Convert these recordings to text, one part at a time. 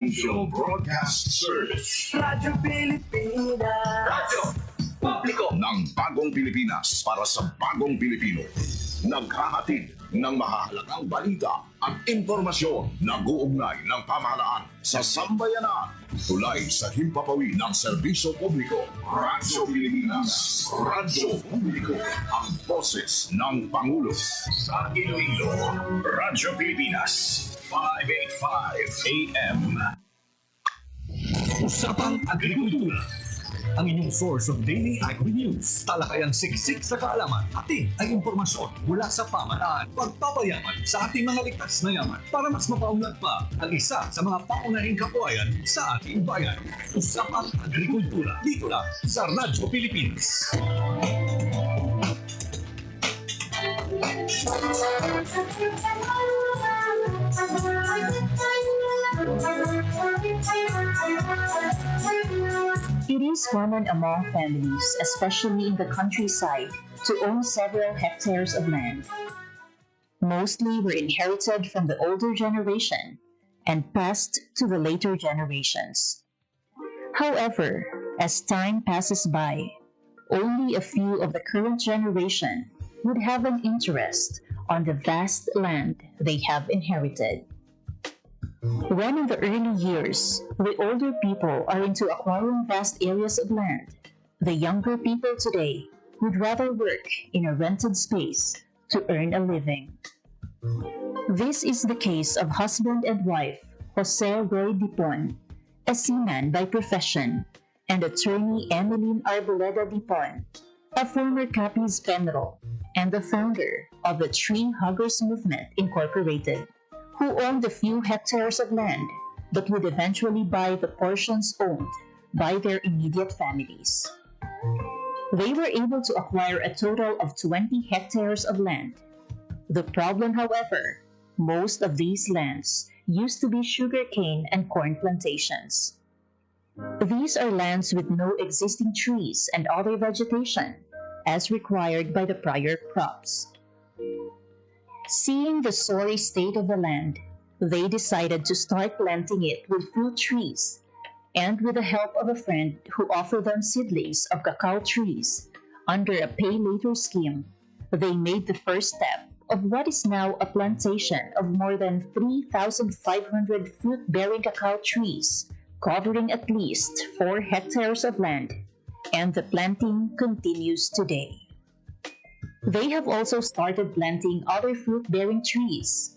Show Broadcast Service. Radyo Pilipinas. Radyo Publiko ng Bagong Pilipinas para sa Bagong Pilipino. Naghahatid ng mahahalagang balita at impormasyon na guugnay ng pamahalaan sa sambayanan. Tulay sa himpapawid ng serbisyo publiko. Radyo Pilipinas. Radyo Publiko. Ang boses ng Pangulo. Sa Iloilo. Radyo Pilipinas. 585 AM. Usapang Agrikultura. Ang inyong source of daily agri-news. Talakayang siksik sa kaalaman. Atin ay impormasyon mula sa pamahalaan. Pagpapayaman sa ating mga likas na yaman para mas mapaunlad pa ang isa sa mga paunahing kabuhayan sa ating bayan. Usapang Agrikultura. Dito lang sa Radyo Pilipinas. It is common among families, especially in the countryside, to own several hectares of land. Mostly were inherited from the older generation and passed to the later generations. However, as time passes by, only a few of the current generation would have an interest on the vast land they have inherited. When in the early years, the older people are into acquiring vast areas of land, the younger people today would rather work in a rented space to earn a living. This is the case of husband and wife Jose Roy Dipon, a seaman by profession, and attorney Emeline Arboleda Dipon, a former Capiz General and the founder of the Tree Huggers Movement Incorporated, who owned a few hectares of land but would eventually buy the portions owned by their immediate families. They were able to acquire a total of 20 hectares of land. The problem, however, most of these lands used to be sugarcane and corn plantations. These are lands with no existing trees and other vegetation, as required by the prior crops. Seeing the sorry state of the land, they decided to start planting it with fruit trees, and with the help of a friend who offered them seedlings of cacao trees under a pay-later scheme, they made the first step of what is now a plantation of more than 3,500 fruit-bearing cacao trees, covering at least 4 hectares of land, and the planting continues today. They have also started planting other fruit-bearing trees.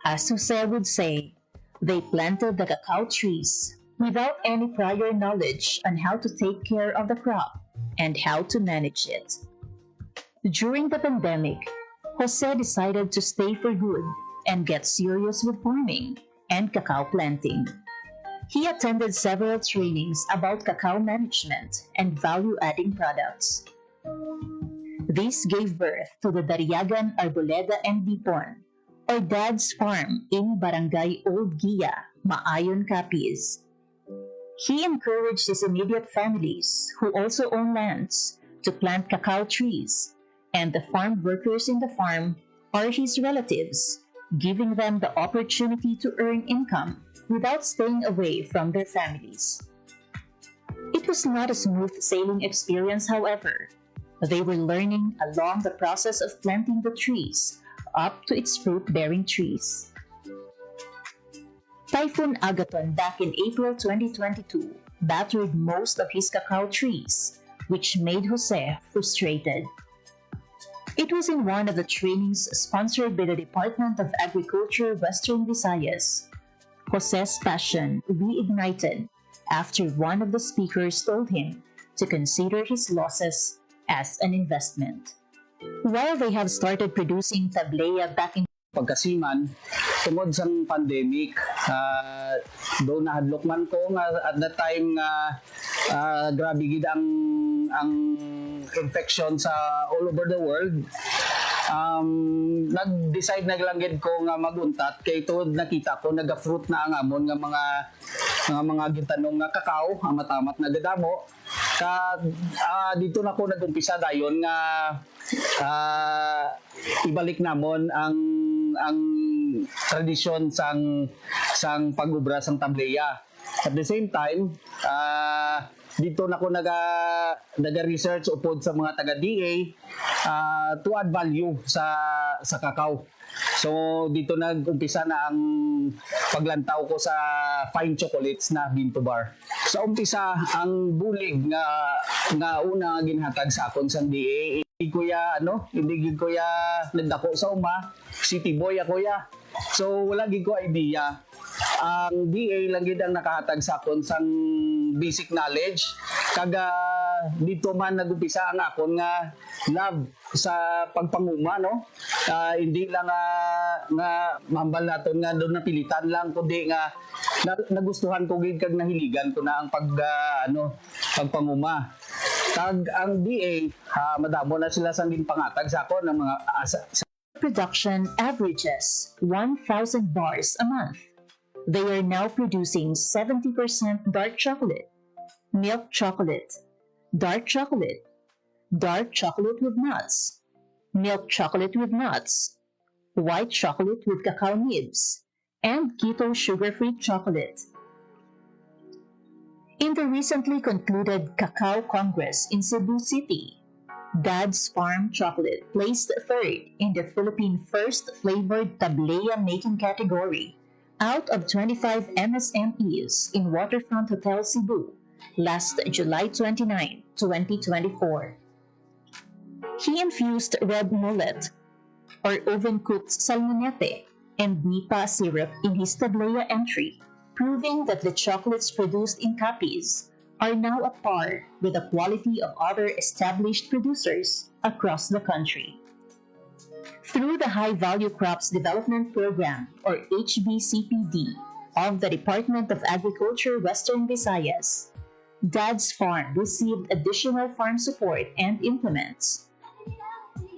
As Jose would say, they planted the cacao trees without any prior knowledge on how to take care of the crop and how to manage it. During the pandemic, Jose decided to stay for good and get serious with farming and cacao planting. He attended several trainings about cacao management and value-adding products. This gave birth to the Dariagan Arboleda and Dipon, or Dad's Farm in Barangay Old Gia, Maayon, Capiz. He encouraged his immediate families, who also own lands, to plant cacao trees, and the farm workers in the farm are his relatives, giving them the opportunity to earn income without staying away from their families. It was not a smooth sailing experience, however. They were learning along the process of planting the trees up to its fruit-bearing trees. Typhoon Agaton back in April 2022 battered most of his cacao trees, which made Jose frustrated. It was in one of the trainings sponsored by the Department of Agriculture Western Visayas. Jose's passion reignited after one of the speakers told him to consider his losses as an investment. While they have started producing tablea back in pagkasiman tungod sa pandemic, do nahadlok man ko nga at that time nga grabe gid ang infection sa all over the world. Nag-decide na lang gid ko nga maguntat kay tuod nakita ko naga-fruit na ang amon nga mga gintanong nga kakao amat-amat na gadamo. Dito na ko nag-umpisa dayon nga ibalik namon ang tradisyon sang pag-ubra sang tableya. At the same time, dito na ko naga-research upod sa mga taga-DA to add value sa kakao. So dito nag-umpisa na ang paglantaw ko sa fine chocolates na bean to bar. Sa umpisa, ang bulig nga una ginhatag sa akon sang DA, hindi ko ya nagdako sa uma, city boy ako ya. So wala gid ko idea. Ang DA lang gid ang nakahatag sa akon sang basic knowledge, kaga dito man nagumpisa ang akon nga love sa pagpanguma, no. Hindi lang nga mambal naton nga doon napilitan lang, kundi nga nagustuhan ko gid kag nahiligan ko na ang pagpanguma. Tag ang DA, madamo na sila sang ginpangatag sa akon ng mga Production averages 1,000 bars a month. They are now producing 70% dark chocolate, milk chocolate, dark chocolate with nuts, milk chocolate with nuts, white chocolate with cacao nibs, and keto sugar-free chocolate. In the recently concluded Cacao Congress in Cebu City, Dad's Farm Chocolate placed third in the Philippine first flavored tableya making category out of 25 MSMEs in Waterfront Hotel Cebu last July 29, 2024. He infused red mullet or oven-cooked salmonete and nipa syrup in his tableya entry, proving that the chocolates produced in Capiz are now at par with the quality of other established producers across the country. Through the High Value Crops Development Program, or HVCPD, of the Department of Agriculture Western Visayas, Dad's Farm received additional farm support and implements.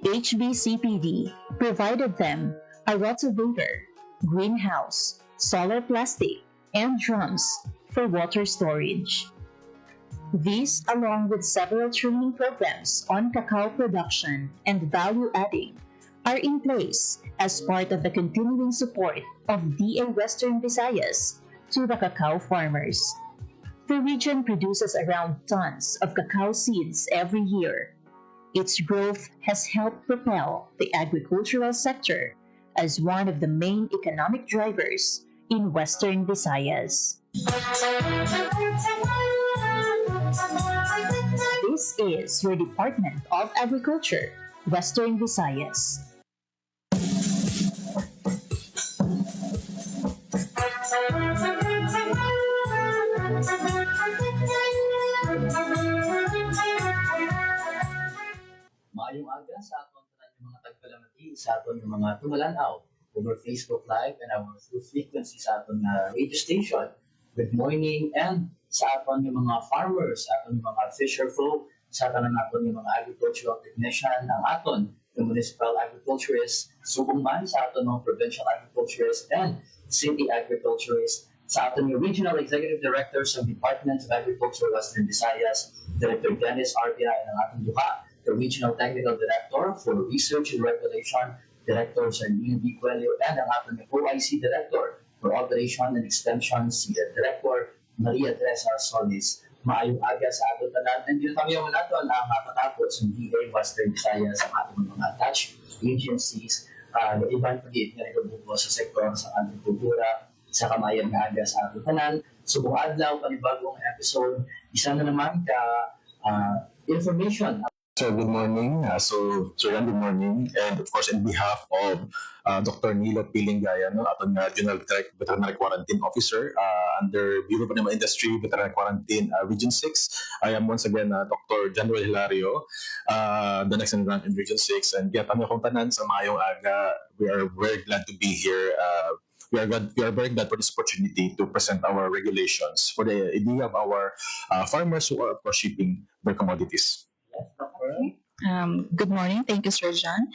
HVCPD provided them a rotavator, greenhouse, solar plastic, and drums for water storage. These, along with several training programs on cacao production and value adding, are in place as part of the continuing support of DA Western Visayas to the cacao farmers. The region produces around tons of cacao seeds every year. Its growth has helped propel the agricultural sector as one of the main economic drivers in Western Visayas. This is your Department of Agriculture, Western Visayas. Maayong aga sa aton tanan yung mga tagpalamati, sa aton yung mga tumalanaw over Facebook Live and our through frequency sa aton radio station. Good morning, and sa aton yung mga farmers, sa aton yung mga fisher folk, sa aton yung mga agricultural technician, ang aton yung municipal agriculturist, subong man sa aton mga provincial agriculturist and city agriculturist, sa aton yung regional executive directors ng Department of Agriculture Western Visayas, Director Dennis Arbia, and ang ating duha, the Regional Technical Director for Research and Regulation, Director Sarnino B. Coelho, and ang ating OIC Director for Operation and Extension, si Director Maria Teresa Solis. Maayong aga sa ating tanan. And yun kami yung natin ang matatapos ng DA Western Visayas sa ating mga attached agencies na ibang pag-iit na nagbubuo sa sektor sa agrikultura, sa kamayan nga aga sa ating tanan. So buong adlaw, panibagong episode, isa na naman ka information. Sir, good morning. Sir, good morning. And of course, on behalf of Dr. Nilo Pilingaya, atong General Veterinary Quarantine Officer under Bureau of Animal Industry, Veterinary Quarantine Region 6. I am once again Dr. General Hilario, the next in rank in Region 6. And kaya kami akong tanan sa maayong aga. We are very glad to be here. We are very glad for this opportunity to present our regulations for the idea of our farmers who are, of course, shipping their commodities. Good morning. Thank you, Sir John.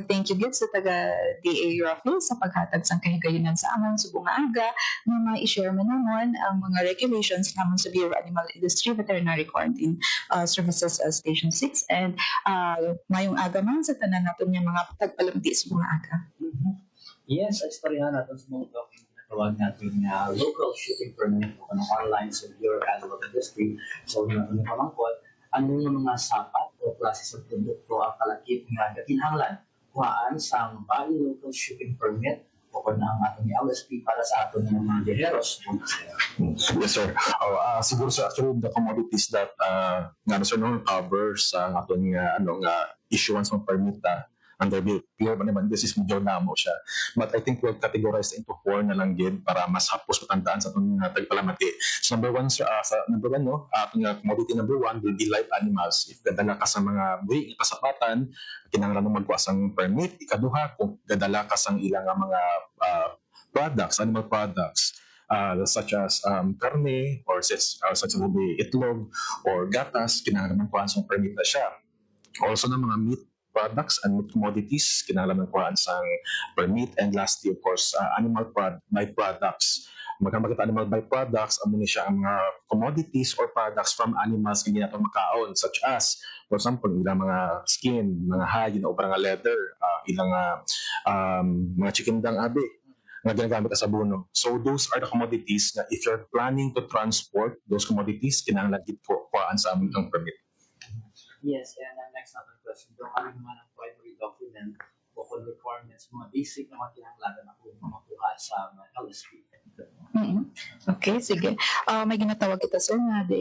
Thank you gid sa taga-DA Raffle sa paghatag sang kahigayunan sa amon subong aga nga ma-share man namon ang mga regulations namon sa Bureau of Animal Industry Veterinary Quarantine Services Station 6, and mayong aga man sa tanan naton nga mga tagpalamti subong aga. Yes, istoryahan natin sa mga document na tawag natin local shipping permit o kanang online sa Bureau of Animal Industry. So, ano pamangkot, ano nga mga sapat o klase sa produkto ang kalakip nga kinahanglan kuhaan sa bali local shipping permit o kung ang ating LSP para sa ating mga viajeros. Yes, sir. Siguro sir, actually the commodities that nga sir no covers ang ating issuance ng permit under Bureau of Animal Industries medyo namo siya. But I think we'll categorize into 4 na lang gid para mas hapos matandaan sa itong tagpalamati. So number 1 sir, number 1 no, ating commodity number 1 will be live animals. If gadala ka sa mga buhi kasapatan, kinahanglan mo magkuha sang permit. Ikaduha, kung gadala ka sang ilang mga products, animal products, such as karne or such as itlog or gatas, kinahanglan mo kuhaan sang permit na siya. Also ng mga meat products and meat commodities, kinahanglan mo kuhaan sang permit. And lastly, of course, animal byproducts. Magkita animal byproducts, amo ni siya ang mga commodities or products from animals nga ginatong makaon, such as, for example, ilang mga skin, mga hide, o mga leather, ilang mga chikindang abe, nga ginagamit sa abono. So those are the commodities na if you're planning to transport those commodities, kinahanglan gid kuhaan sa among permit. Yes, and ang next natin question, kung ano naman ang primary document o kung requirements, mga basic na mga kinahanglan na makuha sa LSP. Okay, sige. May ginatawag kita sir na the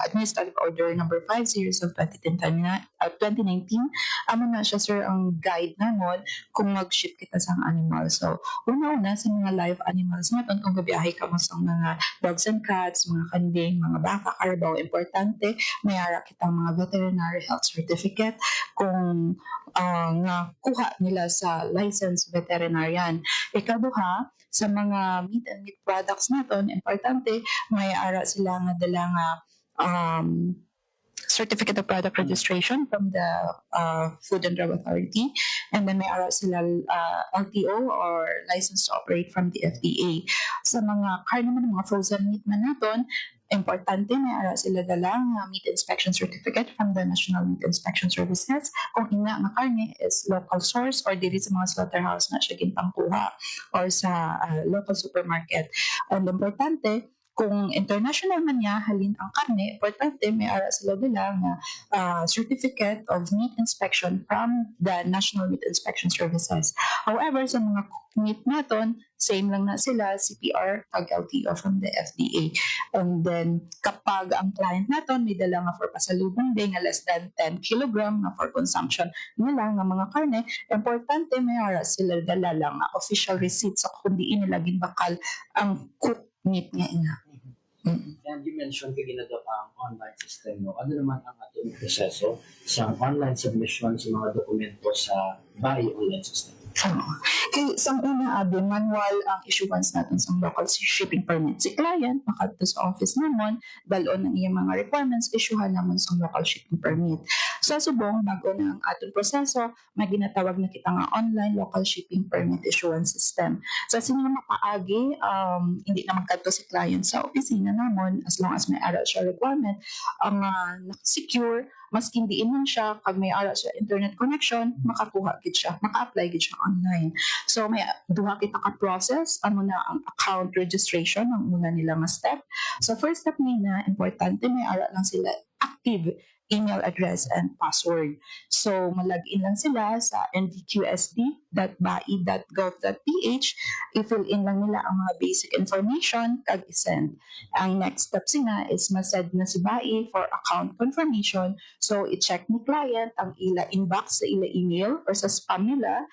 Administrative Order number 5 series of 2019. Amo na siya sir ang guide namon kung mag-ship kita sa animal. So, una-una sa mga live animals natin, kung gabiyahe ka mo sa mga dogs and cats, mga kanding, mga baka, carabao, importante, mayara kita mga veterinary health certificate kung nakuha nila sa licensed veterinarian. Ikaduha, sa mga meat and meat products naton, importante, may ara sila nga dala nga Certificate of Product Registration from the Food and Drug Authority, and then may ara sila LTO or License to Operate from the FDA. Sa mga karne man, mga frozen meat man naton, importante may ara sila dala nga meat inspection certificate from the National Meat Inspection Services kung ina nga karne is local source or dili sa mga slaughterhouse na siya ginpangkuha or sa local supermarket. And importante, kung international man niya halin ang karne, importante may ara sila dala nga certificate of meat inspection from the National Meat Inspection Services. However, sa mga meat naton, same lang na sila, CPR, tag LTO from the FDA. And then, kapag ang client naton may dala nga for pasalubong day nga less than 10 kilogram nga for consumption nila nga mga karne, importante may ara sila dala lang nga official receipt sa kundi nila ginbakal ang cooked meat nga ina. And you mentioned ginagawa ang online system, no? Ano naman ang ating proseso sa online submission sa mga dokumento sa BAI online system? Kay sa una manual ang issuance natin sa local shipping permit. Si client makadto sa office namon, dalon ang iyang mga requirements, issuehan namon sa local shipping permit. Sa subong bago na ang aton proseso, may ginatawag na kita nga online local shipping permit issuance system. Sa sino mapaagi, hindi na magkadto si client sa opisina namon as long as may ara siya requirement, ang secure maski diin man siya kag may ara siya internet connection, makakuha gid siya, maka-apply gid siya online. So may duha kita ka process, ano na ang account registration ang una nila nga step. So first step nila, importante may ara lang sila active email address and password. So malagin lang sila sa ndqsd.bai.gov.ph, i-fill in lang nila ang mga basic information kag i-send. Ang next step sina is ma-send na si BAI for account confirmation. So i-check ni client ang ila inbox sa ila email or sa spam nila,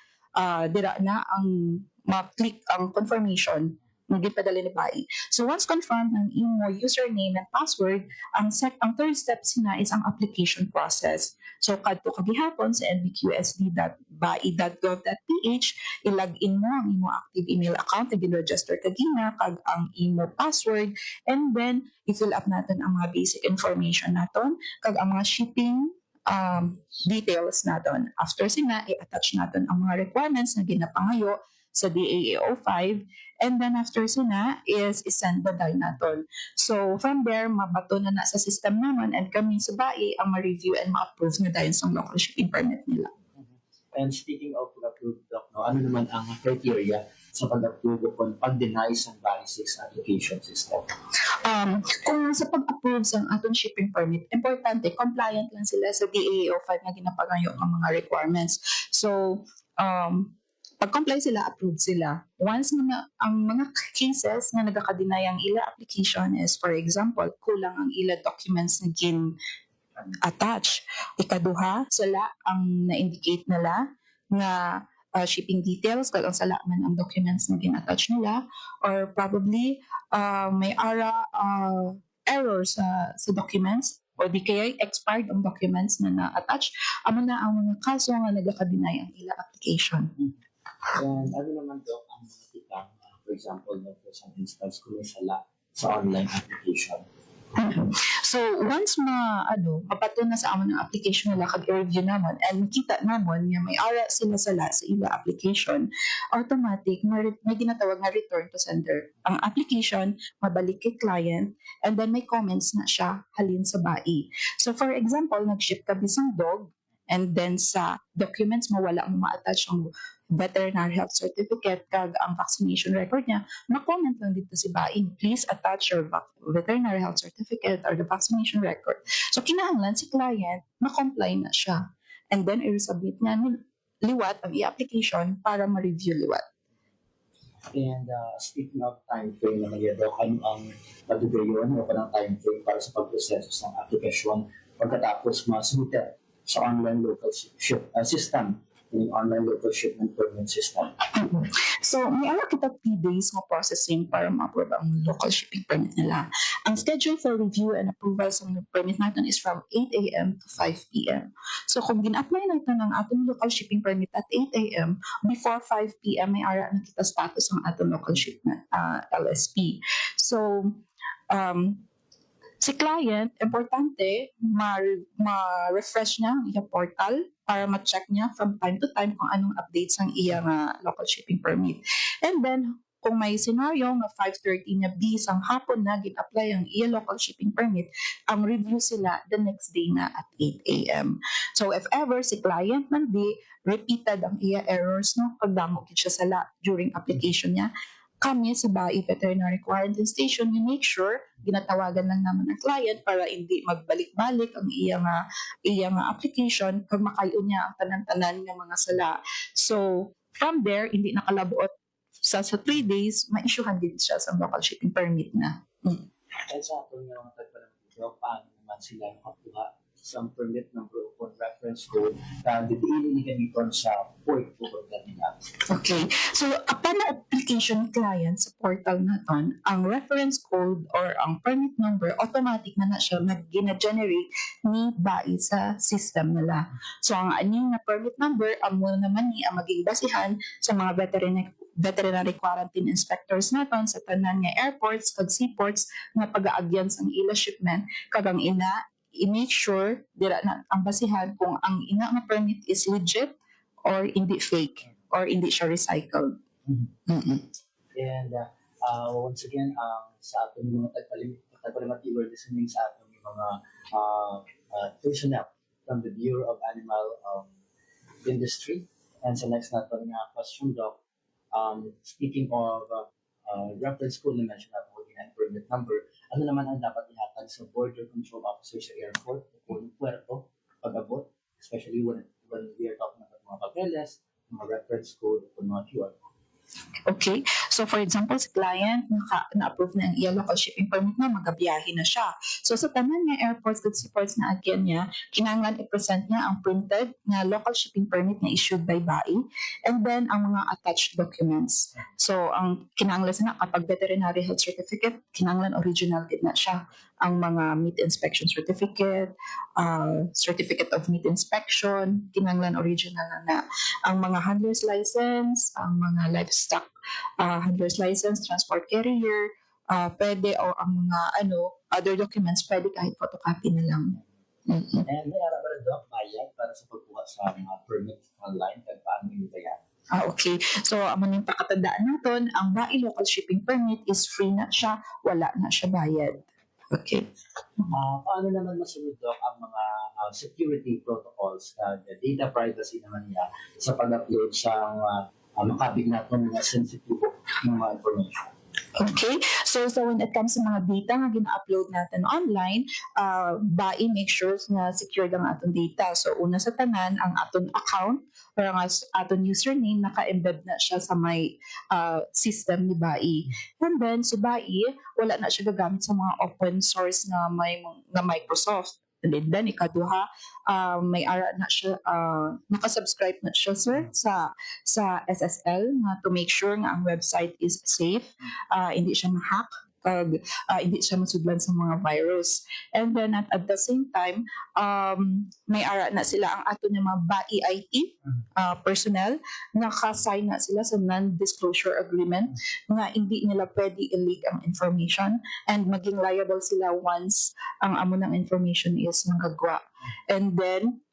dira na ang ma-click ang confirmation padala ni BAI. So once confirmed ang imo username and password, ang third step sina is ang application process. So kadto kagihapon sa nbqsd.bai.gov.ph, i-login mo ang imo active email account, i-register kagina kag ang imo password, and then i-fill up natin ang mga basic information naton kag ang mga shipping details naton. After sina, i-attach natin ang mga requirements na ginapangayo sa DAA 05, and then after sina is isend the dye naton. So from there, mabato na sa system naman and kami sa BAI ang ma-review and ma-approve na dahil sa local shipping permit nila. And speaking of approved, no, ano naman ang criteria sa pag-approve o pag-deny sa Bali 6 application system? Kung sa pag-approve sa aton shipping permit, importante, compliant lang sila sa DAO5 na ginapangayo ang mga requirements. So, pag-comply sila, approve sila. Once na ang mga cases na nagaka-deny ang ila application is, for example, kulang ang ila documents na attach. Ikaduha, sala ang na-indicate nila na shipping details, kag ang sala man ang documents na gin-attach nila, or probably may error sa documents, o di kaya expired ang documents na na-attach, amo na ang mga kaso nga nagaka-deny ang ila application. And ano naman daw ang mga tikang, for example, for some instance, kung may sala sa online application? So once mapato na sa amon ang application nila kag i-review namon and kita namon nga may ara sila sala sa ila application, automatic may ginatawag nga return to sender. Ang application mabalik kay client and then may comments na siya halin sa bai. So for example, nag-ship ka bisang dog and then sa documents mo wala mo ma-attach ang veterinary health certificate kag ang vaccination record niya, ma-comment lang dito si Bain, please attach your veterinary health certificate or the vaccination record. So kinahanglan si client, ma-comply na siya. And then i-submit niya liwat ang i-application para ma-review liwat. And speaking of time frame naman yan, ano ang pagdudayon o panang time frame para sa pag-proseso ng aplikasyon pagkatapos ma-submit sa online local system, yung online local shipment permit system? So, may ala kita 3 days ng processing para ma-approve ang local shipping permit nila. Ang schedule for review and approval sa permit natin is from 8 a.m. to 5 p.m. So, kung gin-apply natin ang atong local shipping permit at 8 a.m., before 5 p.m. may ara na kita status ng atong local shipment, LSP. So, si client, importante, ma-refresh niya ang iyang portal para ma-check niya from time to time kung anong updates ang iyang local shipping permit. And then, kung may senaryo na 5:30 niya bisang hapon na gin-apply ang iyang local shipping permit, ang review sila the next day na at 8 a.m. So, if ever si client man repeated ang iyang errors, no, pagdamo gid siya sala during application niya, kami sa Bai Veterinary Quarantine Station, we make sure ginatawagan lang naman ang client para hindi magbalik-balik ang iyang application pag makayo niya ang tanan-tanan ng mga sala. So, from there, hindi nakalabuot sa 3 days, ma-issuehan din siya sa local shipping permit na. At sa ating mga tagpalang paano naman sila nakakuha sa permit number o reference code na didiinin ni gamiton sa port o nila? Okay. So, upon na application ni client sa portal natin, ang reference code or ang permit number, automatic na siya gina-generate ni Bai sa system nila. So, ang aning na permit number, ang muna naman ni ang maging basihan sa mga veterinary quarantine inspectors naton sa tanan nga airports kag seaports nga pag-aagyan sa ila shipment kag ang ina i-make sure dira na ang basihan kung ang ina nga permit is legit or hindi fake or hindi siya recycled. And once again, sa ating mga tagpalimati, we're listening sa ating mga personnel from the Bureau of Animal Industry. And sa next natin nga question, Doc, speaking of reference code na mention natin and permit number, ano naman ang dapat ihatag sa border control officer sa airport o puerto pag-abot, especially when we are talking about mga papeles, mga reference code o mga QR code? Okay. So, for example, si client, na-approve na ang iyang local shipping permit na, magabiyahe na siya. So, sa tanan nga airports at seaports na agyan niya, kinahanglan i-present niya ang printed na local shipping permit na issued by BAI and then ang mga attached documents. So, ang kinahanglan na kapag veterinary health certificate, kinahanglan original din na siya. Ang mga meat inspection certificate, certificate of meat inspection, kinahanglan original na. Ang mga handler's license, ang mga livestock handler's license, transport carrier, pwede, o ang mga other documents, pwede kahit photocopy na lang. Mm-hmm. And may ara ba rin, Doc, bayad para sa pagkuha sa mga permit online kag paano yung bayad? Okay. So, ang yung pakatandaan natin, ang BAI local shipping permit is free na siya, wala na siya bayad. Okay. Paano naman masunod, Doc, ang mga security protocols, data privacy naman niya sa pag-upload sa makabig natin mga sensitive mga information. Okay? So when it comes sa mga data nga gina-upload natin online, BAI make sure na secure ang aton data. So una sa tanan, ang aton account or ang aton username naka-embed na siya sa may system ni BAI. And then si BAI, wala na siya gagamit sa mga open source na Microsoft. And then ikaduha, may ara na siya, nakasubscribe na siya sir sa SSL to make sure nga ang website is safe, hindi siya ma-hack, hindi siya masudlan sa mga virus. And then at the same time, may ara na sila ang ato ng mga BAI IT personnel, naka-sign na sila sa non-disclosure agreement na hindi nila pwede i-leak ang information and maging liable sila once ang amo ng information is magagwa. And then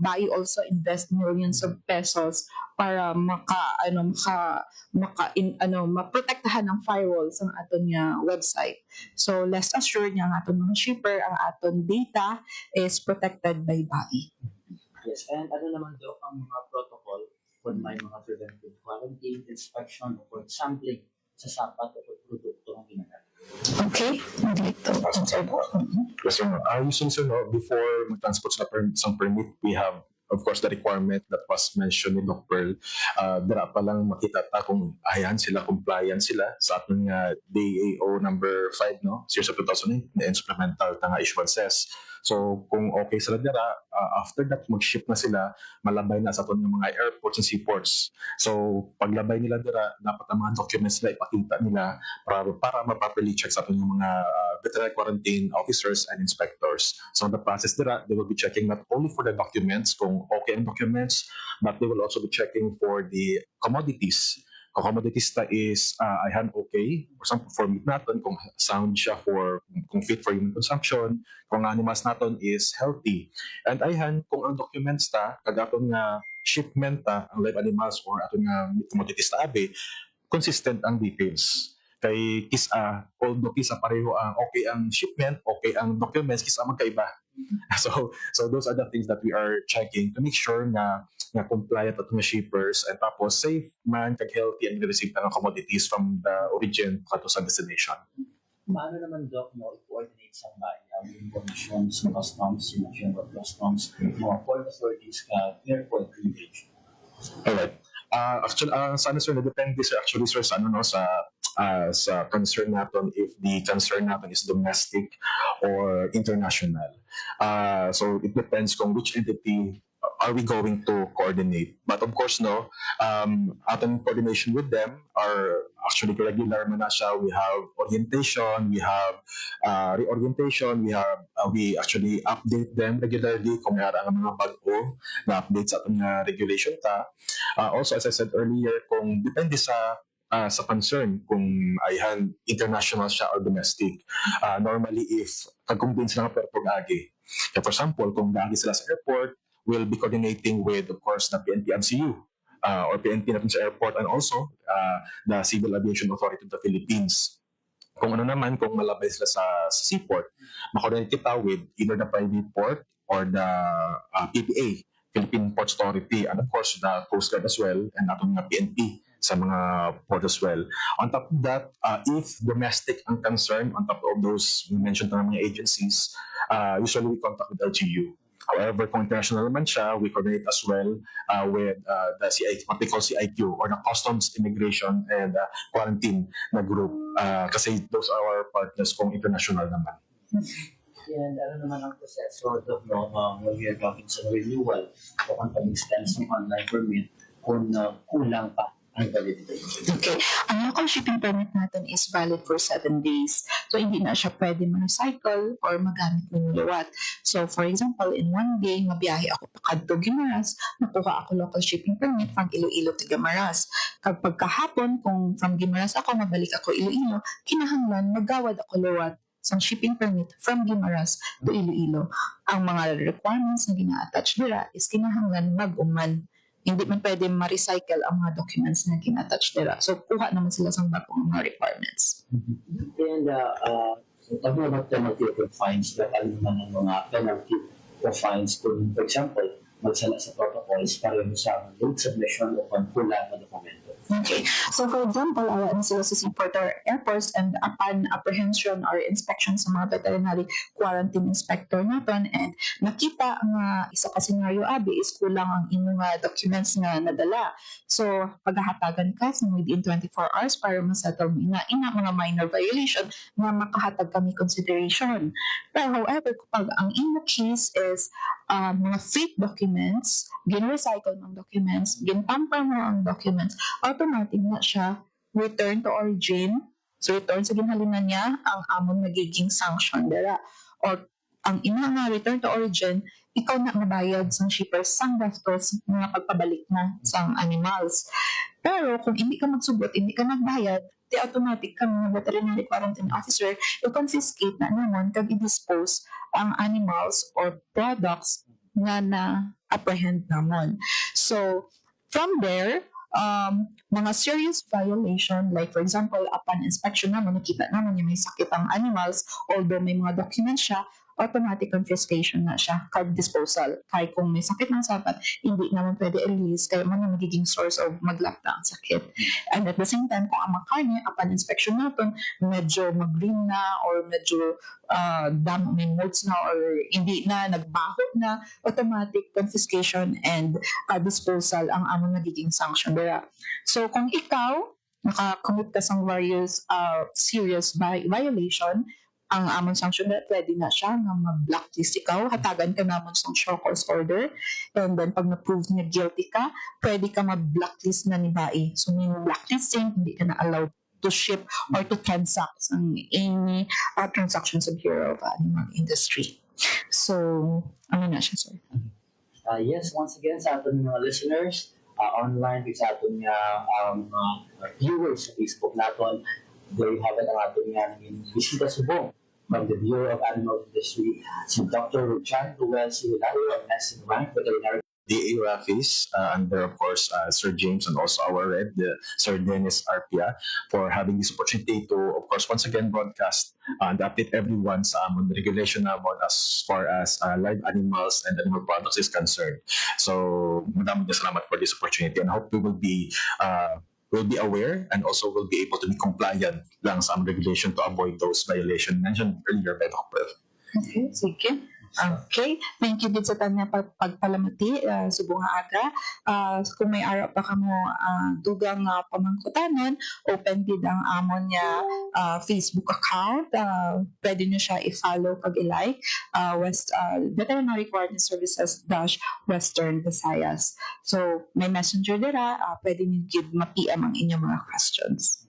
BAI also invest millions of pesos para maprotektahan ng firewalls ang aton nga website. So rest assured nga ang aton mga shipper, ang aton data is protected by BAI. Yes, and ano naman daw ang mga protocol kung may mga preventive quarantine, inspection, o sampling sa sapat o produkto ang ginagamit. Okay? Yes, sir. Usually, sir, no, before mag-transport sa permit, we have, of course, the requirement that was mentioned ni Doc Pearl. Dara pa lang makita ta kung ayan sila, compliant sila sa ating DAO number 5, no? Series of 2008, na instrumental nga issuances. So, kung okay sila dira, after that, mag-ship na sila, malabay na sa ating mga airports and seaports. So, paglabay nila dira, dapat ang mga documents nila ipakita nila para ma-properly check sa ating mga veterinary quarantine officers and inspectors. So, the process dira, they will be checking not only for the documents, kung okay ang documents, but they will also be checking for the commodities. Kung commodities ta is ayan okay, for example, for meat natin, kung sound siya kung fit for human consumption, kung animals natin is healthy. And ayan, kung ang documents ta, kagaton nga shipment ta, ang live animals or aton nga commodities ta abi, consistent ang details. Kay kisa, although kisa pareho ang okay ang shipment, okay ang documents, kisa magkaiba. So those are the things that we are checking to make sure na compliant at mga shippers and tapos safe man kag healthy and receive ng commodities from the origin kato sa destination. Paano naman daw i-coordinate sa bayan ang information sa customs, yung general customs, mga port authorities ka airport privilege? Alright. Actually, sana sir, depende sir, actually sir, sa sa concern natin if the concern natin is domestic or international. So it depends kung which entity are we going to coordinate. But of course, no, ating coordination with them are actually regular man na siya. We have orientation, we have reorientation, we actually update them regularly kung may ang mga bago na updates sa ating regulation ta. Also, as I said earlier, kung depende sa concern kung ayhan international siya or domestic. Normally, if kag-convince lang pero pag-agi. For example, kung gagi sila sa airport, we'll be coordinating with, of course, the PNP MCU or PNP natin sa airport and also the Civil Aviation Authority of the Philippines. Kung ano naman, kung malabay sila sa seaport, makoordinate kita with either the private port or the PPA, Philippine Ports Authority, and of course, the Coast Guard as well, and atong PNP sa mga port as well. On top of that, if domestic ang concern, on top of those mentioned na mga agencies, usually we contact with LGU. However, kung international naman siya, we coordinate as well with the CIQ, what they call CIQ, or the Customs, Immigration, and Quarantine na group. Kasi those are our partners kung international naman. And ano naman ang proseso when we are talking sa renewal o kung pag-extend ng online permit kung kulang pa ang validity. Okay. Ang local shipping permit natin is valid for 7 days. So, hindi na siya pwede ma-recycle or magamit ng liwat. So, for example, in 1 day, mabiyahe ako pa kadto Guimaras, nakuha ako local shipping permit from Iloilo to Guimaras. Kapag kahapon, kung from Guimaras ako, mabalik ako Iloilo, kinahanglan, magawad ako liwat sa shipping permit from Guimaras to Iloilo. Ang mga requirements na gina-attach nila is kinahanglan mag-uman. Hindi man pwede ma-recycle ang mga documents na gina-attach nila. So, kuha naman sila sa mga requirements. And talking about penalty or fines, ano naman ang mga penalty or fines kung, for example, magsala sa protocols pareho sa late submission o kulang na dokumento? Okay. So for example, awa sila sa seaport or airports and upon apprehension or inspection sa mga veterinary quarantine inspector naton and nakita nga isa ka scenario abi is kulang ang imong documents nga nadala. So paghahatagan ka sa within 24 hours para masettle mo ina mga minor violation nga makahatag kami consideration. Pero however, kapag ang imong case is mga fake documents, gin-recycle ng documents, gin-tamper mo ang documents, automatic na siya return to origin. So return sa ginhalinan niya ang amon magiging sanction dira. Or ang ina nga return to origin, ikaw na mabayad sa shippers sang gastos nga pagpabalik na sang animals. Pero kung hindi ka magsugot, hindi ka nagbayad, di automatic ka mga veterinary quarantine officer, i-confiscate na naman kag i-dispose ang animals or products nga na-apprehend namon. So, from there, mga serious violation, like for example, upon inspection naman, nakita naman yung may sakit ang animals, although may mga documents siya, automatic confiscation na siya, card disposal. Kaya kung may sakit ng sapat, hindi naman pwede i-release, kaya man yung magiging source of maglapta ang sakit. And at the same time, kung ang makarne, upon inspection natin, medyo mag-green na, or medyo may molds na, or hindi na, nagbaho na, automatic confiscation and disposal ang among nagiging sanction. So kung ikaw, nakakommit ka sa various serious violation, ang amon sanction na pwede na siya nga mag-blacklist ikaw, hatagan ka namon sa show cause order, and then pag na-prove niya guilty ka, pwede ka mag-blacklist na ni Bai. So may blacklisting, hindi ka na allowed to ship or to transact ang any transactions sa Bureau of Animal Industry. So, ano na siya, sir? Yes, once again sa ating mga listeners, online sa ating viewers sa Facebook natin, there you have it ang ating bisita subong from the Bureau of Animal Industry, si Dr. John Ruel Silayo, ang Next in Rank Veterinary DA Rafis, under of course Sir James and also our Red, Sir Dennis Arpia, for having this opportunity to, of course, once again broadcast and update everyone sa amon regulation namon as far as live animals and animal products is concerned. So, madaming salamat for this opportunity and hope we will be aware and also will be able to be compliant lang sa among regulation to avoid those violations mentioned earlier by Dr. Okay, sige. Okay, thank you din sa tanya pagpalamati subong nga aga. Kung may araw pa kamo dugang pamangkutanon, open gid ang amon niya Facebook account. Pwede niyo siya i-follow pag i-like Veterinary Quarantine Services Western Visayas. So may messenger dira, pwede niyo gid ma-PM ang inyong mga questions.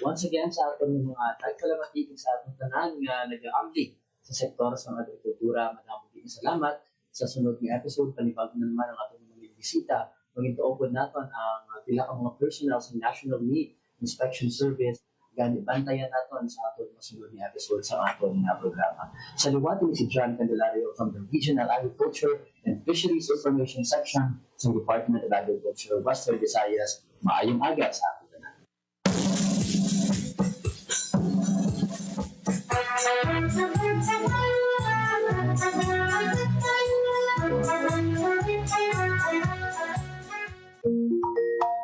Once again sa ating mga tagkalamati sa ating tanan nga nag-aambli sa sektor sa agrikultura. Maraming salamat. Sa sunod ng episode, panibag na naman ang ating mga bisita. Maging-tuopod natin ang pila ka mga personnel sa National Meat Inspection Service. Ganit bantayan natin sa ating masunod ng episode sa ating programa. Sa liwati ni si John Candelario from the Regional Agriculture and Fisheries Information Section sa Department of Agriculture, Western Visayas. Maayong aga sa ating tanan.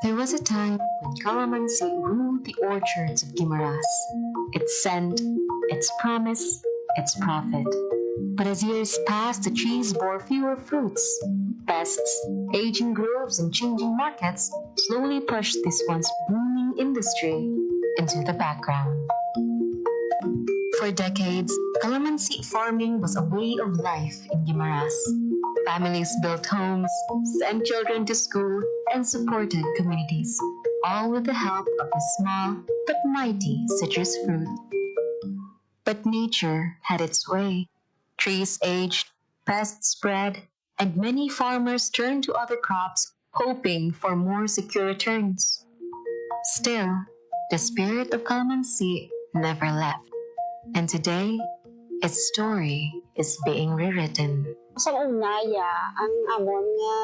There was a time when calamansi ruled the orchards of Guimaras. Its scent, its promise, its profit. But as years passed, the trees bore fewer fruits. Pests, aging groves, and changing markets slowly pushed this once booming industry into the background. For decades, calamansi farming was a way of life in Guimaras. Families built homes, sent children to school, and supported communities, all with the help of the small but mighty citrus fruit. But nature had its way. Trees aged, pests spread, and many farmers turned to other crops, hoping for more secure returns. Still, the spirit of calamansi never left. And today, its story is being rewritten. Sa unaya, ang amon nga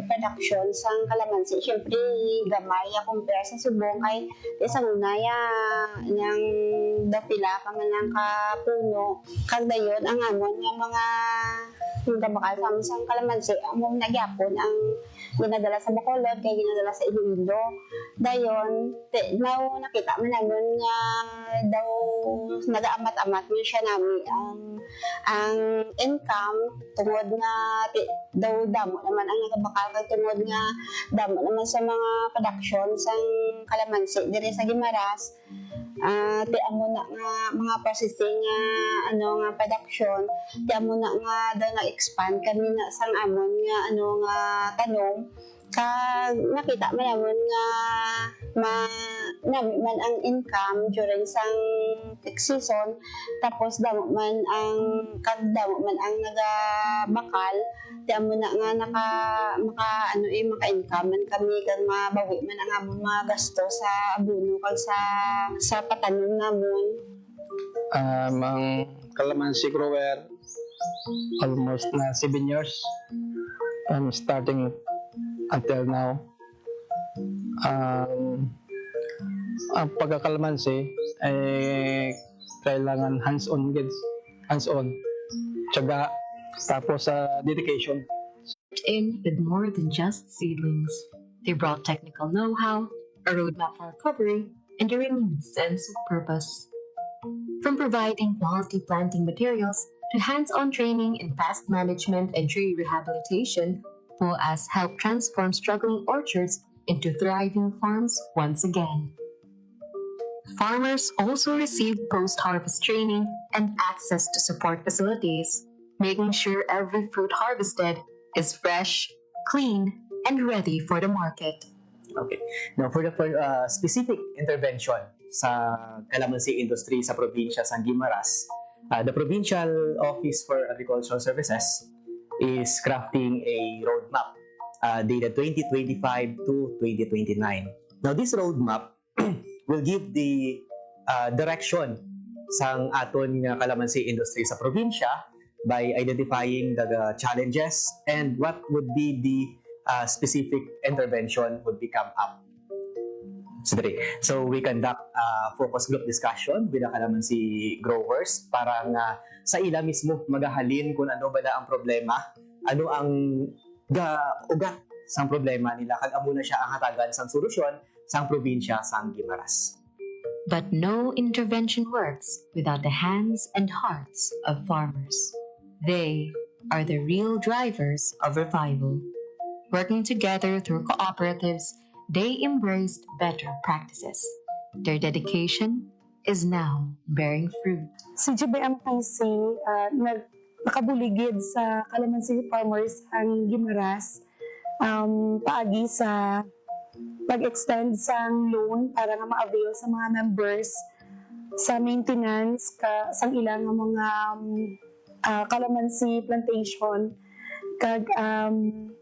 production sang kalamansi, syempre gamay compare sa subong kay sa unaya yang dapila pa man ang kapuno kag dayon ang amon nga mga yung kabakal sa amin sa kalamansi, ang mong nagyapon ang ginadala sa Bacolod, kaya ginadala sa Iloilo. Dayon, nakita mo naman nga daw nag-aamat-amat mo siya namin ang income tungod nga daw damo naman ang nagabakal kag tungod nga damo naman sa mga production sang kalamansi diri sa Guimaras. Ti amo na nga mga processing nga nga production, ti amo na nga daw na-expand kami na sang amon nga nga tanong kag nakita man namon nga nami man ang income during sang peak season, tapos damo man ang nagabakal, di amo na nga maka-income man kami kag mabawi man ang amon mga gasto sa abono kag sa patanom namon. Ang calamansi grower, almost na 7 years. I'm starting until now. Ang pagkakalamansi ay kailangan hands-on, tiyaga, tapos dedication. In with more than just seedlings. They brought technical know-how, a roadmap for recovery, and a renewed sense of purpose. From providing quality planting materials to hands-on training in pest management and tree rehabilitation, POAS helped transform struggling orchards into thriving farms once again. Farmers also received post-harvest training and access to support facilities, making sure every fruit harvested is fresh, clean, and ready for the market. Okay. Now, for the specific intervention sa calamansi industry sa probinsya sa Guimaras, the Provincial Office for Agricultural Services is crafting a roadmap dated 2025 to 2029. Now, this roadmap will give the direction sa aton nga calamansi industry sa probinsya by identifying the challenges and what would be the specific intervention would become up. So we conduct focus group discussion with the calamansi growers para nga sa ila mismo magahalin kung ano ba na ang problema, ano ang ugat sang problema nila, kag amo na siya ang hatagan sang solusyon sang probinsya sang Guimaras. But no intervention works without the hands and hearts of farmers. They are the real drivers of revival. Working together through cooperatives, they embraced better practices. Their dedication is now bearing fruit. Si GBMPC nakabuligid sa calamansi farmers ang Guimaras paagi sa pag-extend sang loan para nga ma-avail sa mga members sa maintenance sang ilang mga calamansi plantation, kag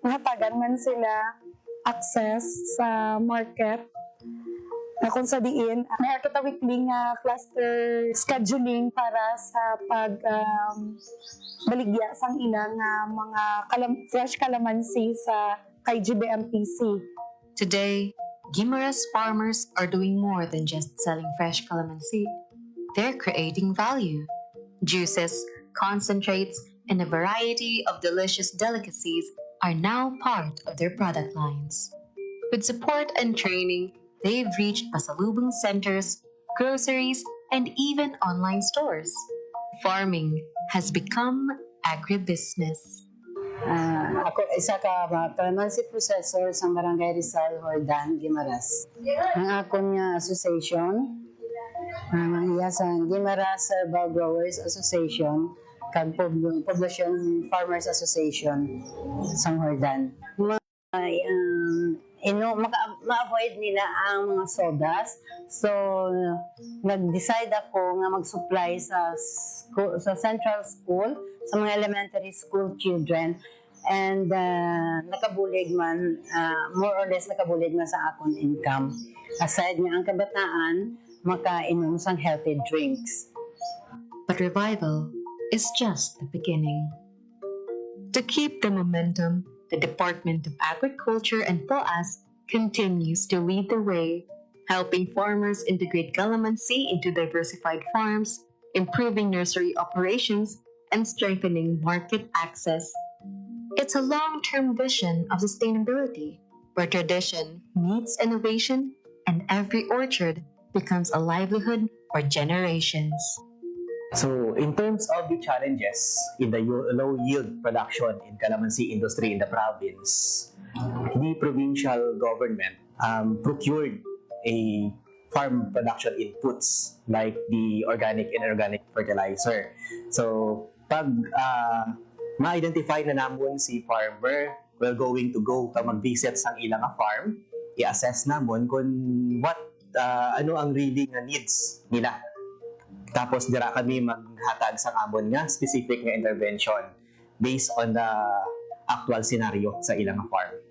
mahatagan man sila access sa market na kung sa diin may kita weekly nga cluster scheduling para sa baligya sang ilang mga fresh calamansi sa kay GBMPC. Today, Guimaras farmers are doing more than just selling fresh calamansi. They're creating value. Juices, concentrates, and a variety of delicious delicacies are now part of their product lines. With support and training, they've reached pasalubong centers, groceries, and even online stores. Farming has become agribusiness. Ako isa ka calamansi processor sa Barangay Rizal, Hordan, Guimaras. Ang akon nga association, sa Guimaras Herbal Growers Association, kag Poblacion Farmers Association sa Hordan. Ma-avoid nila ang mga sodas. So, nag-decide ako nga mag-supply sa central school, sa mga elementary school children. And nakabulig man, more or less nakabulig man sa akong income. Aside nga ang kabataan, makainom sang healthy drinks. But revival is just the beginning. To keep the momentum, the Department of Agriculture and POAS continues to lead the way, helping farmers integrate calamansi into diversified farms, improving nursery operations, and strengthening market access It's a long-term vision of sustainability, where tradition meets innovation and every orchard becomes a livelihood for generations. So, in terms of the challenges in the low yield production in calamansi industry in the province, the provincial government procured a farm production inputs like the organic and inorganic fertilizer. So, pag ma-identify na namon si farmer, we're going to go ka mag-visit sa ilang farm, i-assess namon kung ano ang really nga needs nila. Tapos dira kami maghatag sa amon nga specific nga intervention based on the actual scenario sa ilang farm.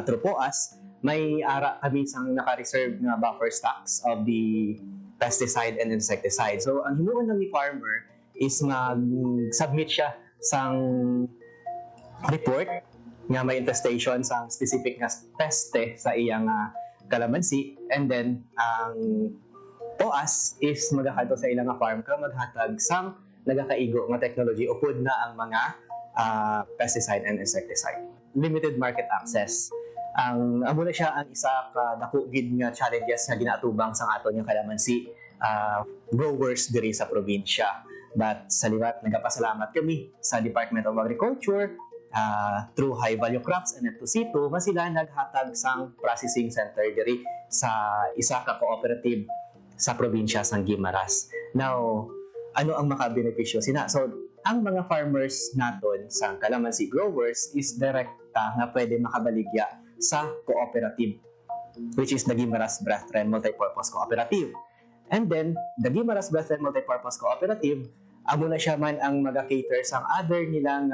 Through POAS, may ara kami sang naka-reserve nga buffer stocks of the pesticide and insecticide. So ang himuon lang ni farmer is mag-submit siya sang report nga may infestation sang specific nga peste sa iyang calamansi, and then ang POAS is magakadto sa ilang farm ka maghatag sang nagakaigo nga technology upod na ang mga pesticide and insecticide. Limited market access. Amo na siya ang isa ka dako gid nga challenges nga ginaatubang sang aton nga calamansi growers diri sa probinsya. But sa liwat, nagapasalamat kami sa Department of Agriculture through High Value Crops and F2C2 nga sila naghatag sang processing center diri sa isa ka cooperative sa probinsya sang Guimaras. Now, ano ang makabenepisyo sina? So, ang mga farmers naton sang calamansi growers is direkta nga pwede makabaligya sa cooperative, which is the Guimaras Brethren Multipurpose Cooperative. And then, the Guimaras Brethren Multipurpose Cooperative, amo na siya man ang mag-cater sang other nilang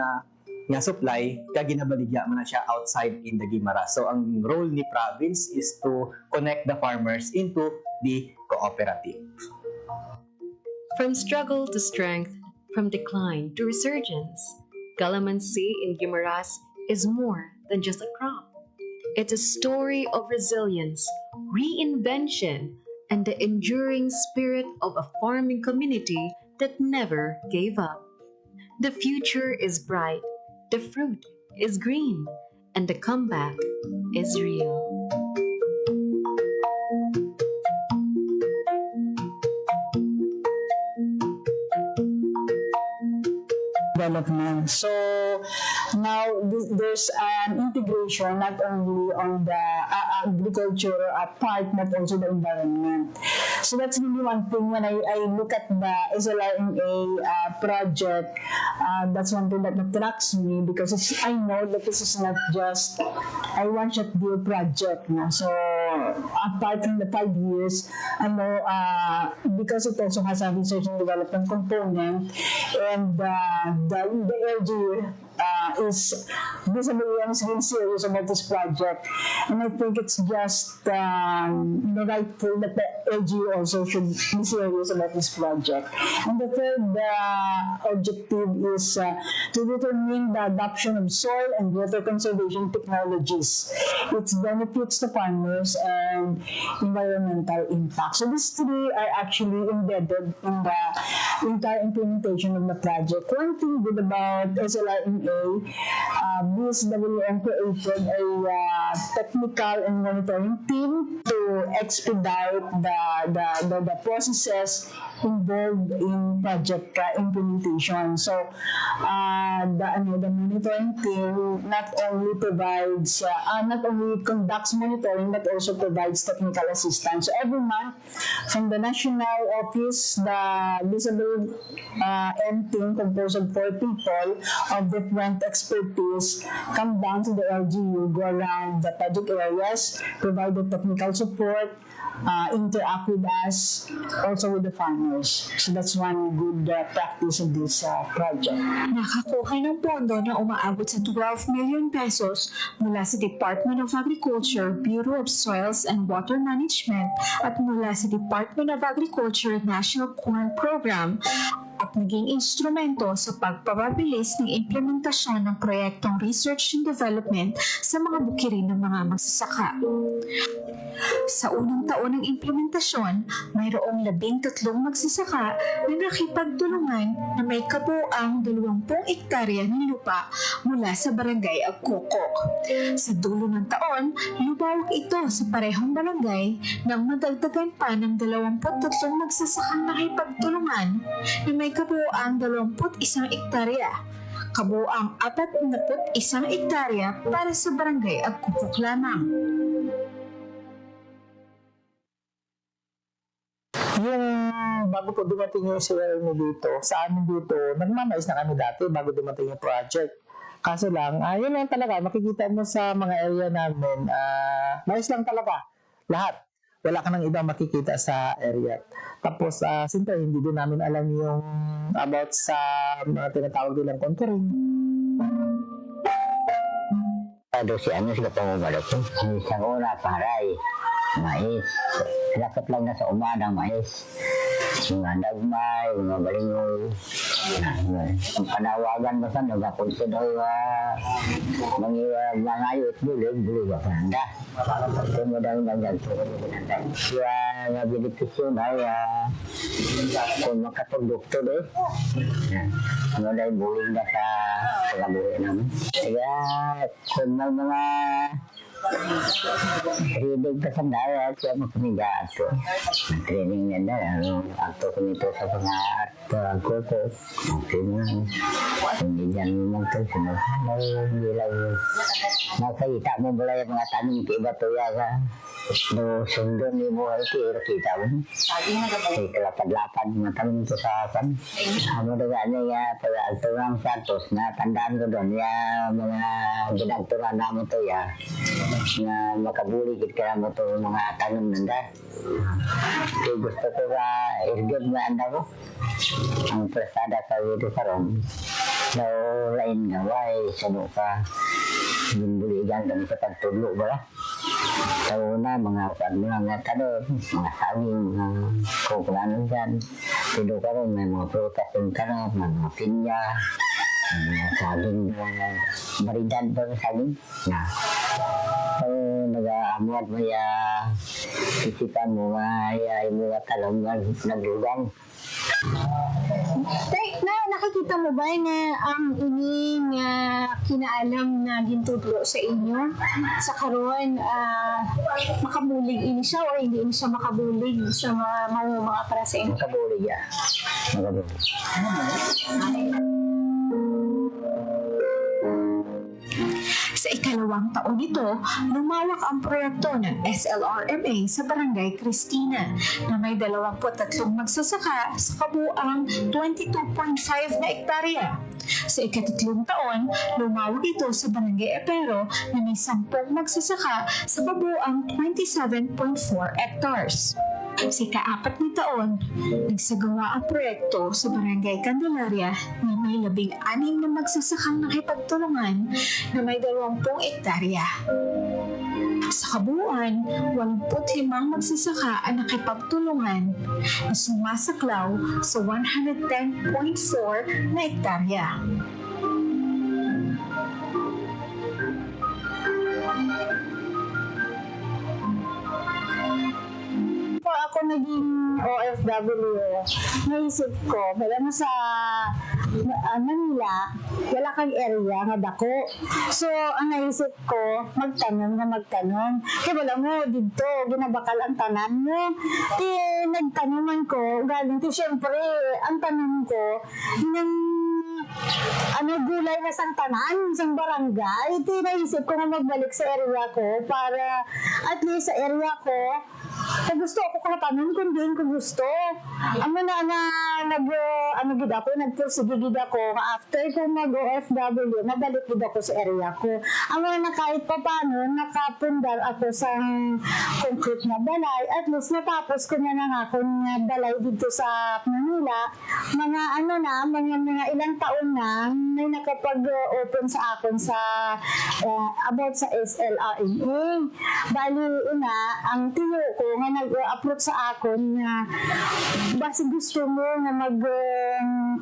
nga supply, kaya ginabaligya man na siya outside in the Guimaras. So, ang role ni province is to connect the farmers into the cooperative. From struggle to strength, from decline to resurgence, calamansi in Guimaras is more than just a crop. It's a story of resilience, reinvention, and the enduring spirit of a farming community that never gave up. The future is bright, the fruit is green, and the comeback is real. Development. So now there's an integration not only on the agriculture part but also the environment. So that's really one thing when I look at the SLRMA project. That's one thing that attracts me because I know that this is not just a one-shot deal project. No? So apart from the 5 years, I know because it also has a research and development component, and the LGU is visibly and really serious about this project, and I think it's just rightful that the LGU also should be serious about this project. And the third objective is to determine the adoption of soil and water conservation technologies, its benefits to farmers, and environmental impact. So these three are actually embedded in the entire implementation of the project. One thing good about SLRMA, BSWM created a technical and monitoring team to expedite the processes involved in project implementation. So the monitoring team not only provides, not only conducts monitoring but also provides technical assistance. So every month from the national office, the BSWM team composed of 4 people of different expertise come down to the LGU, go around the project areas, provide the technical support, interact with us, also with the farmers. So that's one good practice of this project. Nakakuha ng pondo na umaabot sa 12 million pesos mula sa Department of Agriculture, Bureau of Soils and Water Management at mula sa Department of Agriculture National Corn Program at naging instrumento sa pagpapabilis ng implementasyon ng proyektong research and development sa mga bukirin ng mga magsasaka. Sa unang taon ng implementasyon, mayroong 13 magsasaka na nakipagtulungan na may kabuuang 20 ektarya ng lupa mula sa barangay Agkokok. Sa dulo ng taon, lumawak ito sa parehong barangay nang madagdagan pa ng 23 magsasakang nakipagtulungan na may kabuuang 21 ektarya. Kabuuang 41 ektarya para sa barangay Agkokok lamang. Yung bago po dumating yung CRM dito, sa amin dito, nagmamais na kami dati bago dumating yung project. Kaso lang, yun lang talaga, makikita mo sa mga area namin, mais lang talaga, lahat. Wala ka nang ibang makikita sa area. Tapos, siyempre, hindi din namin alam yung about sa mga tinatawag nilang contouring. Si sila pangumalo ko. Isang una, paray, mais. Lakot lang na sa umadang mais. Mga dagmay, mga balingol. Ang panawagan mo sa nagapunso daw mga ayot bulig ba panda. Ito mo daw nagagpuro mo binanda. Kaya nga benepisyon ay kung makapagdukto doon. Ano daw bulig na sa pagabuhi namin. Kaya kung may mga reading pa sa darat, kaya magpamigaan ko. Training niya na, akto ko nito sa mga art ko. Okay na. Hindi dyan naman ito. Hindi lang. Nakakita mo pala yung mga tanong iba to yaga. No, sundon ni mo ay kita mo. Ay kalapad-lapad mga tanong ito sa akin. Ano na gano'n nga, pag-alturang Santos na tandaan ko doon, mga ginagturan namin ito ya. Na makabuligid ka mo ito mga tanong nanda. Kaya gusto ko ka irgod mo anda ko. Ang presada sa dito sa Rom. So, lain nga, why, sano ka. Ginbuligan kami sa pagtulo ba? Sa una, mga tanong, mga saging, kung kulanan dyan. Tulo ka rin, may mga prutas yung tanong, mga pinya, mga saging, mga maridad ba sa saging? So, nag-aamuat mo isipan mo mga talong naglugang. Nakikita mo ba na ang ining kinaalam na gintudlo sa inyo sa karon makabulig ini siya o hindi ini siya makabulig sa mga para sa inyo? Makabulig makabulig. Sa ikalawang taon nito, lumawak ang proyekto ng SLRMA sa Barangay Cristina na may 23 magsasaka sa kabuuang 22.5 na ektarya. Sa ikatatlong taon, lumawak ito sa Barangay Epero na may 10 magsasaka sa kabuuang 27.4 hectares. Sa ika-4 na taon, nagsagawa ang proyekto sa Barangay Candelaria na may 16 na magsasakang nakipagtulungan na may 20 ektarya. Sa kabuuan, 85 magsasaka ang nakipagtulungan na sumasaklaw sa 110.4 na ektarya. Ako naging OFW, naisip ko, wala na sa Manila, wala kang area nga dako. So, ang naisip ko, magtanong. Kaya wala mo, dito, ginabakal ang tanan mo. Di, nagtanungan ko, galing to, syempre, ang tanong ko, gulay na sang tanan, sang barangay. Ito naisip ko na magbalik sa area ko para at least sa area ko, kung gusto ako kakatanong kung din kung gusto. Amo na gid ako, nagpursige gid ako, after ko mag-OFW, nabalik gid ako sa area ko. Amo na kahit pa paano, nakapundar ako sa concrete na balay, at least natapos ko na akong balay dito sa Manila. Mga ilang taon na, may nakapag-open sa akin sa about sa SLRMA. Bali, ang tiyo ko nga nag-approach sa akon nga basi gusto mo nga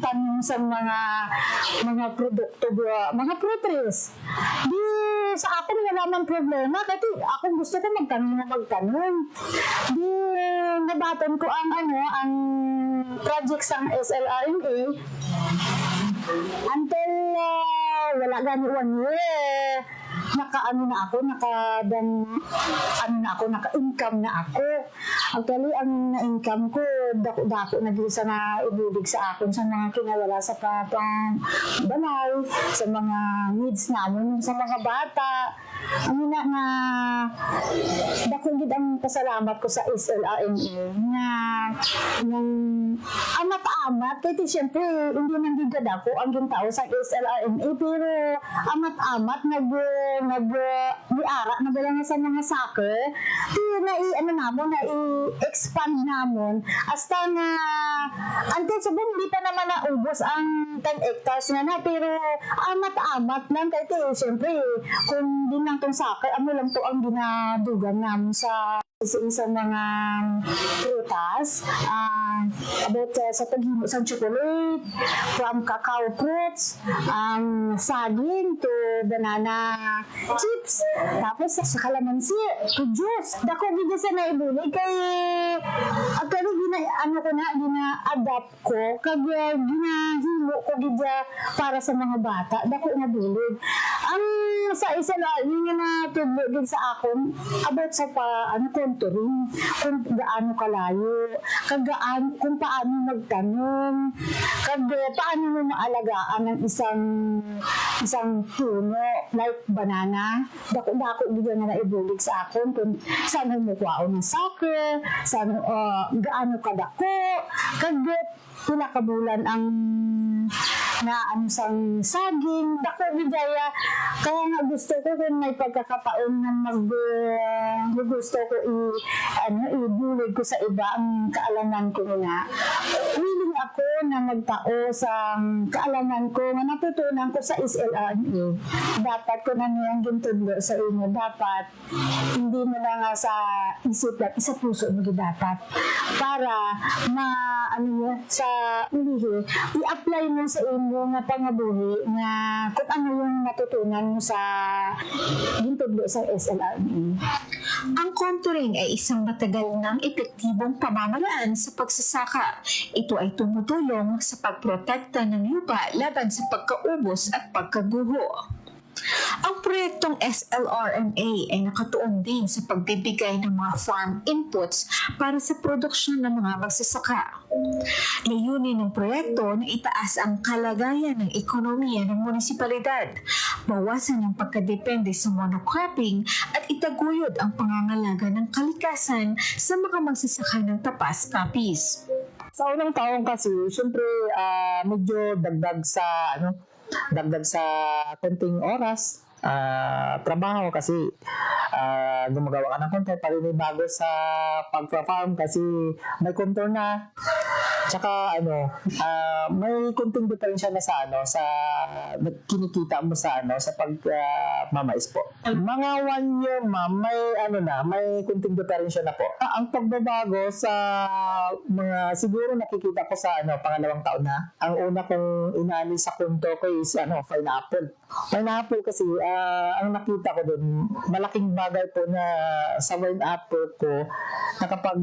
tanong sa mga produkto mga fruiteries. Di sa akon wala man problema kasi ako gusto ko magtanong. Di nabaton ko ang project sa SLRMA until wala gani 1 year. Naka-income na ako. Actually, ang na-income ko, dako na gisa na ibulig sa akon sa mga kinawala sa balay, sa mga needs namin, sa mga bata. Ang na dako gid ang pasalamat ko sa SLRMA na amat-amat kasi siyempre hindi man gid ako ang gintao sa SLRMA pero amat-amat nag-iara na bala nga sa mga soccer pero i-expand namon hasta na until sa hindi pa naman naubos ang 10 hectares na pero amat-amat lang kasi siyempre kung di lang tong soccer lang to ang ginadugan namin sa mga prutas about sa paghimo sa chocolate from cacao fruits saging to banana chips tapos sa kalamansi to juice dako gid sa naibulig kay actually gina-adapt ko kag ginahimo ko gid para sa mga bata dako na bulig ang sa isa na nga na tudlo gid sa akon about sa contouring kung gaano kalayo kung paano magtanong kag paano mo maalagaan ng isang puno like banana dako gid na naibulig sa akon kung saan mo kuwaon ng soccer saan gaano kadako kag pila ka bulan ang sang saging dako bidaya kaya nga gusto ko kung may pagkakataon na gusto ko ibulig ko sa iba ang kaalaman ko nga willing ako na magtao sa kaalaman ko na natutunan ko sa SLRMA dapat ko na niyang gintudlo sa inyo dapat hindi mo na nga sa isip at sa puso mo dapat para sa ulihi i-apply mo sa inyo nga pangabuhi nga kung ano yung natutunan mo sa gintudlo sa SLRMA. Ang contouring ay isang matagal ng epektibong pamamaraan sa pagsasaka. Ito ay tumutulong sa pagprotekta ng lupa laban sa pagkaubos at pagkaguho. Ang proyektong SLRMA ay nakatuon din sa pagbibigay ng mga farm inputs para sa produksyon ng mga magsasaka. Layunin ng proyekto na itaas ang kalagayan ng ekonomiya ng munisipalidad, bawasan ang pagkadepende sa monocropping at itaguyod ang pangangalaga ng kalikasan sa mga magsasaka ng tapas-tapis. Sa unang taon kasi, syempre medyo dagdag sa konting oras trabaho kasi gumagawa ka ng content paninibago sa pagpa-farm kasi may contour na tsaka may konting diferensya na sa kinikita mo sa pag mamais po. Mga 1 year may konting diferensya na po. Ang pagbabago sa mga siguro nakikita ko sa pangalawang taon na. Ang una kong inani sa kunto ko is pineapple. Pineapple kasi ang nakita ko doon, malaking bagay po na sa wine apple ko, nakapag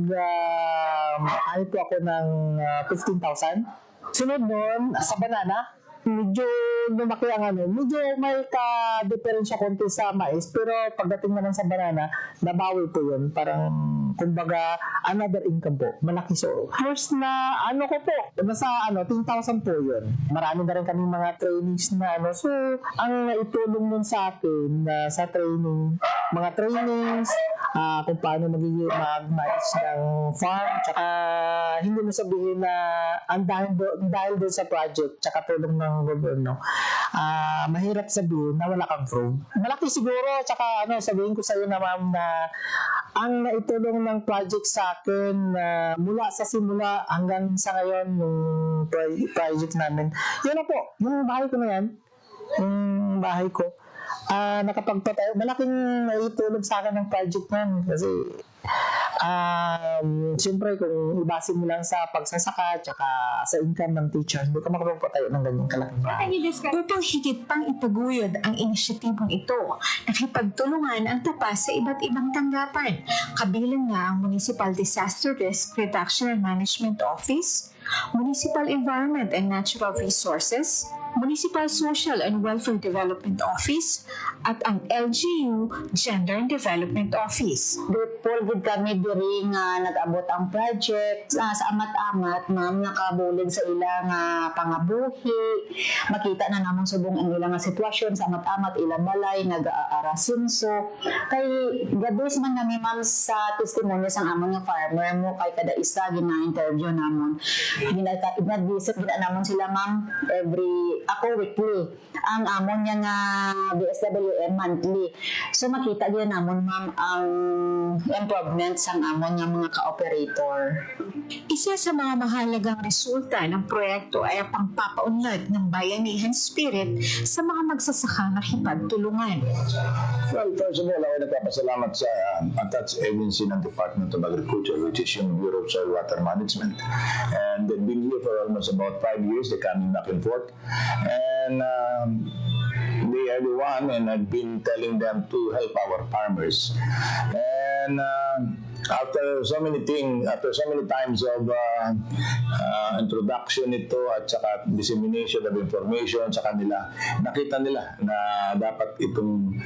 po ako ng 15,000. Sunod nun, sa banana, medyo lumaki ang medyo may ka-diferensya konti sa mais, pero pagdating naman sa banana, nabawi po yun. Parang, kumbaga, another income po. Malaki. So, first na, ko po, nasa 10,000 po yun. Marami na rin kami mga trainings na So, ang naitulong nun sa akin, sa training, mga trainings, kung paano mag-manage ng farm, tsaka hindi mo sabihin na dahil doon sa project, tsaka tulong ng gobyerno, mahirap sabihin na wala kang proof. Malaki siguro, tsaka sabihin ko sa iyo na ma'am na ang naitulong ng project sa akin mula sa simula hanggang sa ngayon yung project namin. Yun na po, yung bahay ko na yan, yung bahay ko. Nakapagpatayo, malaking naitulong sa akin ng project nan kasi Siyempre, kung ibase mo lang sa pagsasaka tsaka sa income ng teacher, hindi ka makapagpatayo ng ganyang kalaking bahay. Upang higit pang ipaguyod ang inisyatibong ito, nakipagtulungan ang TAPAS sa iba't ibang tanggapan. Kabilang nga ang Municipal Disaster Risk Reduction and Management Office, Municipal Environment and Natural Resources, Municipal Social and Welfare Development Office, at ang LGU Gender and Development Office. Grateful gud kami diri nga nag-abot ang project sa amat-amat, ma'am, nakabulig sa ilang pangabuhi. Makita na namang subong ang ilang sitwasyon sa amat-amat, ilang balay nag-aarasinso. Kay gabis man kami, ma'am, sa testimony sang amon nga farmer mo, kay kada isa gina-interview namon. Nag-visit gina namon sila, ma'am, ako weekly. Ang amon niya nga DSWM monthly. So makita din namon, ma'am, ang improvements ang amon nga mga ka-operator. Isa sa mga mahalagang resulta ng proyekto ay ang pangpapaunlad ng bayanihan spirit sa mga magsasakang nakipagtulungan. Well, first of all, ako nagpapasalamat sa attached agency ng Department of Agriculture, which is yung Bureau of Soil Water Management. And they've been here for almost about 5 years. They're coming back and forth. And they are the one, and I've been telling them to help our farmers. And after so many times of introduction ito at saka dissemination of information sa kanila, nakita nila na dapat itong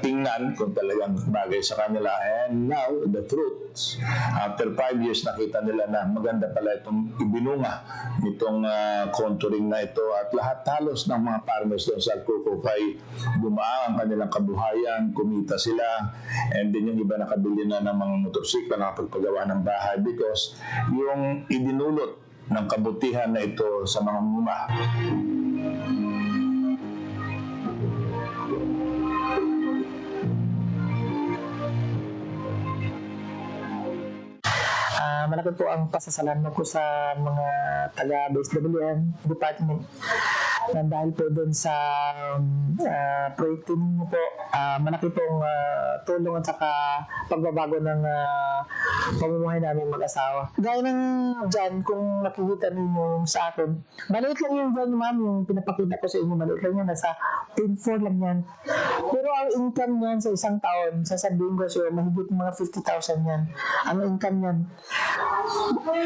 tingnan kung talagang bagay sa kanila. And now, the fruits, after 5 years, nakita nila na maganda pala itong ibinunga nitong contouring na ito, at lahat halos ng mga farmers doon sa Alcocop ay gumaan ang kanilang kabuhayan, kumita sila, and then yung iba nakabili na ng mga motorsiklo na pagpagawa ng bahay because yung idinulot ng kabutihan na ito sa mga muma. Malaki po ang pasasalamat ko sa mga taga-BSWM Department dahil po doon sa proyekto ninyo po. Malaki pong tulong at saka pagbabago ng pamumuhay namin mag-asawa. Gaya ng dyan, kung nakikita ninyo sa akin, maliit lang yung dyan, ma'am, yung pinapakita ko sa inyo, maliit lang yan, nasa 10.4 lang yan. Pero ang income niyan sa isang taon, sasabihin ko siya, mahigit mga 50,000 yan. Ang income niyan.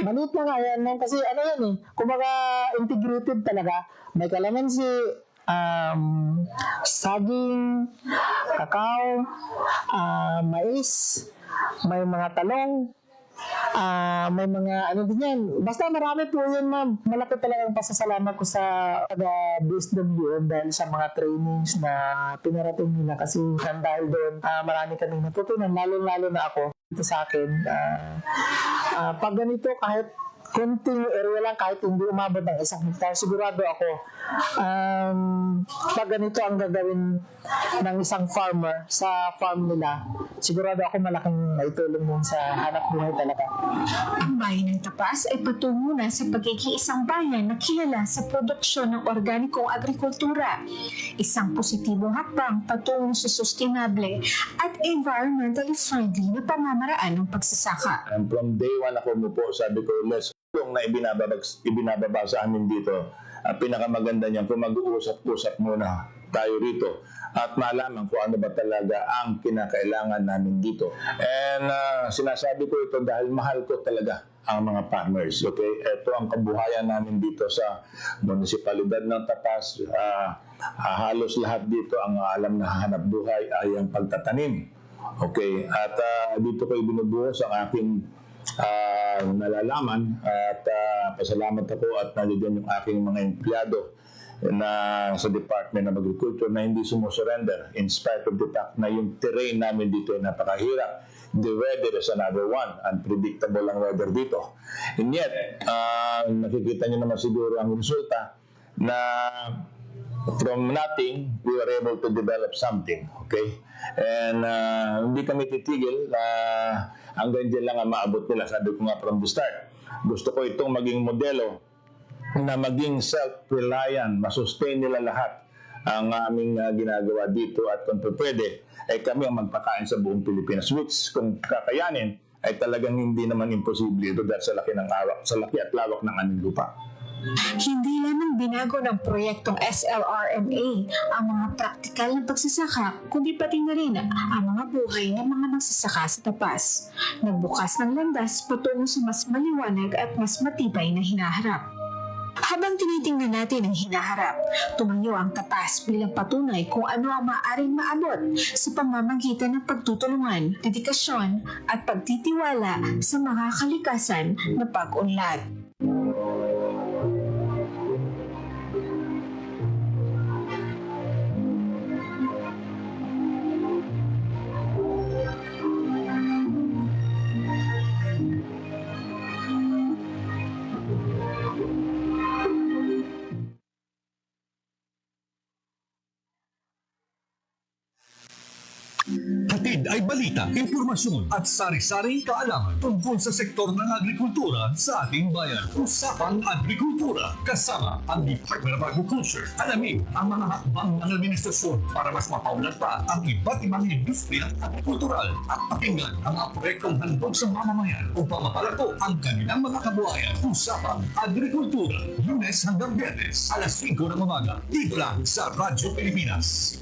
Maliit na nga yan, ma'am, kasi ano yan eh, kumbaga integrated talaga. May kalamansi, saging, kakao, mais, may mga talong, may mga ano din yan. Basta marami po yun, ma'am. Malaki talaga ang pasasalamat ko sa BSWM dahil sa mga trainings na pinarating nila kasi dahil doon marami kaming natutunan, lalo-lalo na ako ito sa akin. Pag ganito, kahit konting area lang, kahit hindi umabot ng 1 hektar, sigurado ako pag ganito ang gagawin ng isang farmer sa farm nila, sigurado ako malaking naitulong din sa hanap buhay talaga. Ang bayan ng Tapas ay patungo na sa pagiging isang bayan na kilala sa produksyon ng organikong agrikultura. Isang positibong hakbang patungo sa sustainable at environmentally friendly na pamamaraan ng pagsasaka. And from day one ako mo po, sabi ko, yung na ibinababa sa amin dito, pinakamaganda niyan kung mag-uusap-usap muna tayo rito at malaman kung ano ba talaga ang kinakailangan namin dito. And sinasabi ko ito dahil mahal ko talaga ang mga farmers. Okay? Ito ang kabuhayan namin dito sa munisipalidad ng Tapas. Halos lahat dito ang alam na hanap buhay ay ang pagtatanim. Okay? At dito ko ibinubuhos ang aking nalalaman at pasalamat ako at nandiyan yung aking mga empleyado na sa Department of Agriculture na hindi sumusurrender in spite of the fact na yung terrain namin dito ay napakahirap. The weather is another one. Unpredictable ang weather dito. And yet, nakikita nyo naman siguro ang resulta na from nothing, we were able to develop something. Okay? And hindi kami titigil na hanggang dyan lang ang maabot nila. Sabi ko nga from the start, gusto ko itong maging modelo na maging self-reliant, masustain nila lahat ang aming ginagawa dito at kung pwede, ay kami ang magpakain sa buong Pilipinas, which kung kakayanin, ay talagang hindi naman imposible ito dahil sa laki at lawak ng aming lupa. Hindi lamang binago ng proyektong SLRMA ang mga praktikal na pagsasaka, kundi pati na rin ang mga buhay ng mga magsasaka sa Tapas. Nagbukas ng landas patungo sa mas maliwanag at mas matibay na hinaharap. Habang tinitingnan natin ang hinaharap, tumayo ang Tapas bilang patunay kung ano ang maaaring maabot sa pamamagitan ng pagtutulungan, dedikasyon at pagtitiwala sa mga kalikasan na pag-unlad. Hatid ay balita, impormasyon at sari-saring kaalaman tungkol sa sektor ng agrikultura sa ating bayan. Usapang Agrikultura kasama ang Department of Agriculture. Alamin ang mga hakbang ng administrasyon para mas mapaunlad pa ang iba't ibang industriya agrikultural at pakinggan ang mga proyektong handog sa mamamayan upang mapalago ang kanilang mga kabuhayan. Usapang Agrikultura, Lunes hanggang Biyernes, alas 5 ng umaga, dito lang sa Radyo Pilipinas.